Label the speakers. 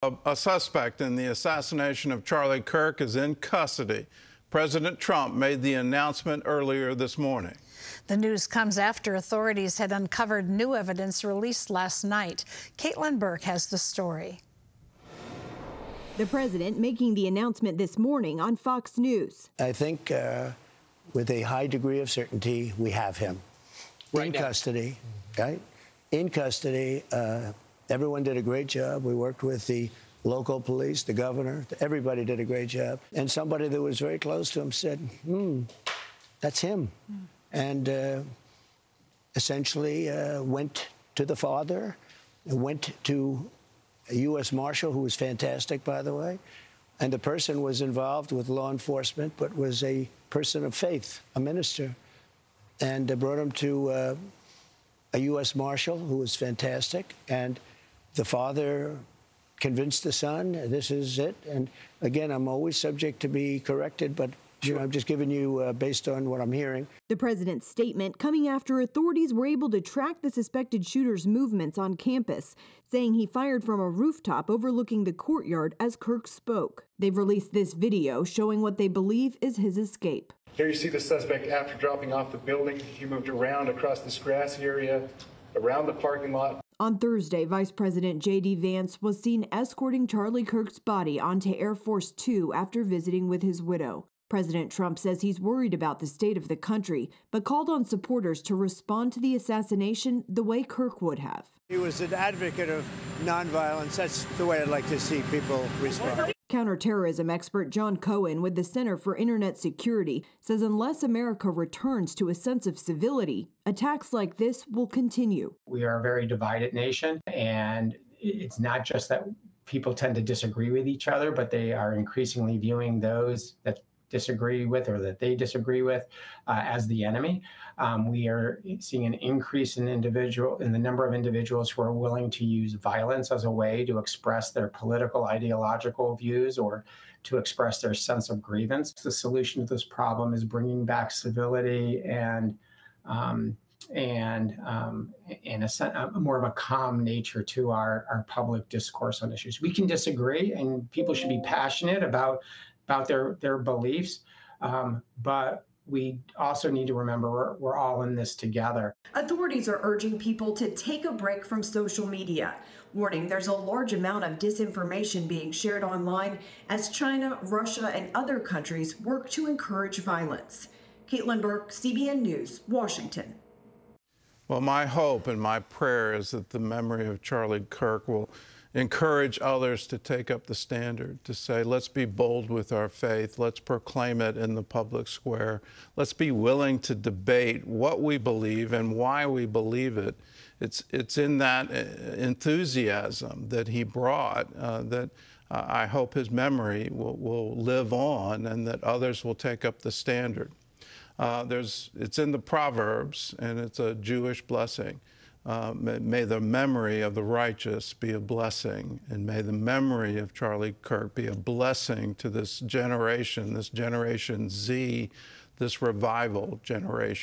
Speaker 1: A suspect in the assassination of Charlie Kirk is in custody. President Trump made the announcement earlier this morning.
Speaker 2: The news comes after authorities had uncovered new evidence released last night. Caitlin Burke has the story.
Speaker 3: The president making the announcement this morning on Fox News.
Speaker 4: I think with a high degree of certainty, we have him in custody, right? In custody. Everyone did a great job. We worked with the local police, the governor. Everybody did a great job. And somebody that was very close to him said, that's him. And essentially went to the father, went to a U.S. Marshal, who was fantastic, by the way. And the person was involved with law enforcement, but was a person of faith, a minister. And brought him to a U.S. Marshal, who was fantastic. And the father convinced the son, this is it. And again, I'm always subject to be corrected, but I'm just giving you based on what I'm hearing.
Speaker 3: The president's statement coming after authorities were able to track the suspected shooter's movements on campus, saying he fired from a rooftop overlooking the courtyard as Kirk spoke. They've released this video showing what they believe is his escape.
Speaker 5: Here you see the suspect after dropping off the building. He moved around across this grassy area, around the parking lot.
Speaker 3: On Thursday, Vice President J.D. Vance was seen escorting Charlie Kirk's body onto Air Force Two after visiting with his widow. President Trump says he's worried about the state of the country, but called on supporters to respond to the assassination the way Kirk would have.
Speaker 4: He was an advocate of nonviolence. That's the way I'd like to see people respond.
Speaker 3: Counterterrorism expert John Cohen with the Center for Internet Security says unless America returns to a sense of civility, attacks like this will continue.
Speaker 6: We are a very divided nation, and it's not just that people tend to disagree with each other, but they are increasingly viewing those that disagree with or that they disagree with as the enemy. We are seeing an increase in the number of individuals who are willing to use violence as a way to express their political, ideological views or to express their sense of grievance. The solution to this problem is bringing back civility and more of a calm nature to our public discourse on issues. We can disagree, and people should be passionate about their beliefs, but we also need to remember we're all in this together.
Speaker 3: Authorities are urging people to take a break from social media, warning there's a large amount of disinformation being shared online as China, Russia, and other countries work to encourage violence. Caitlin Burke, CBN News, Washington.
Speaker 1: Well, my hope and my prayer is that the memory of Charlie Kirk will encourage others to take up the standard, to say, let's be bold with our faith, let's proclaim it in the public square, let's be willing to debate what we believe and why we believe it. It's in that enthusiasm that he brought that I hope his memory will live on and that others will take up the standard. It's in the Proverbs, and it's a Jewish blessing. May the memory of the righteous be a blessing, and may the memory of Charlie Kirk be a blessing to this Generation Z, this revival generation.